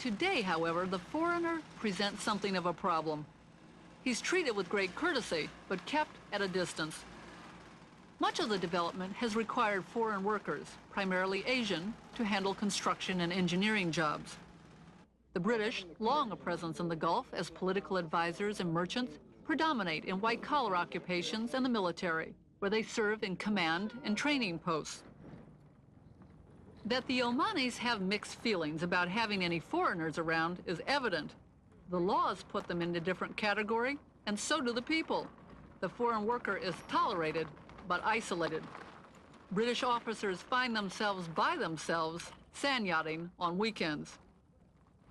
Today, however, the foreigner presents something of a problem. He's treated with great courtesy, but kept at a distance. Much of the development has required foreign workers, primarily Asian, to handle construction and engineering jobs. The British, long a presence in the Gulf as political advisors and merchants, predominate in white-collar occupations and the military, where they serve in command and training posts. That the Omanis have mixed feelings about having any foreigners around is evident. The laws put them in a different category, and so do the people. The foreign worker is tolerated, but isolated. British officers find themselves by themselves sand yachting on weekends,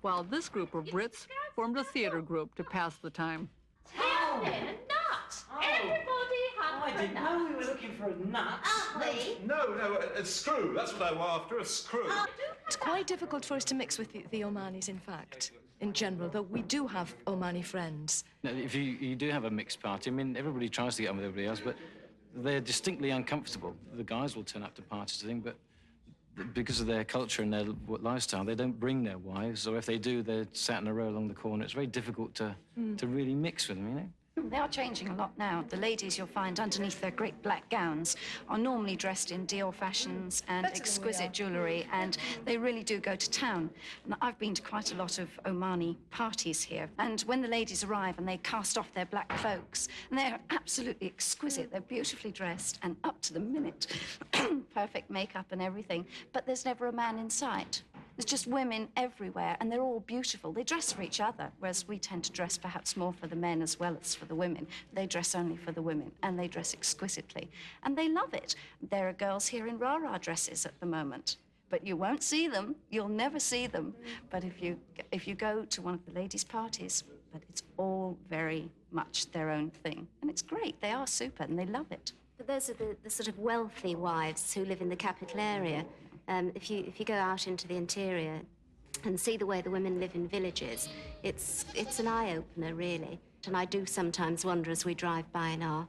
while this group of Brits formed a theater group to pass the time. Oh. A nut! Everybody had I didn't know we were looking for a nut. Aren't we? No, a screw. That's what I'm after, a screw. It's quite difficult for us to mix with the Omanis, in fact, in general, though we do have Omani friends. No, if you do have a mixed party, I mean, everybody tries to get on with everybody else, but they're distinctly uncomfortable. The guys will turn up to parties, I think, but because of their culture and their lifestyle, they don't bring their wives, or if they do, they're sat in a row along the corner. It's very difficult to really mix with them, you know? They are changing a lot now. The ladies you'll find underneath their great black gowns are normally dressed in Dior fashions and exquisite jewellery, and they really do go to town. And I've been to quite a lot of Omani parties here, and when the ladies arrive and they cast off their black cloaks, and they're absolutely exquisite. They're beautifully dressed and up to the minute. Perfect makeup and everything, but there's never a man in sight. There's just women everywhere, and they're all beautiful. They dress for each other, whereas we tend to dress perhaps more for the men as well as for the women. They dress only for the women, and they dress exquisitely. And they love it. There are girls here in rah-rah dresses at the moment, but you won't see them. You'll never see them. But if you go to one of the ladies' parties, but it's all very much their own thing. And it's great. They are super, and they love it. But those are the sort of wealthy wives who live in the capital area. If you go out into the interior and see the way the women live in villages, it's an eye-opener, really. And I do sometimes wonder as we drive by in our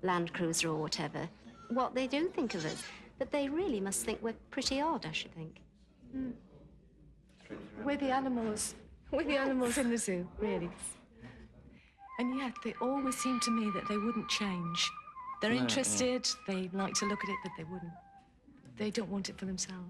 Land Cruiser or whatever, what they do think of us. But they really must think we're pretty odd, I should think. We're the animals. We're the animals in the zoo, really. And yet, they always seem to me that they wouldn't change. They're interested, they like to look at it, but they wouldn't. They don't want it for themselves.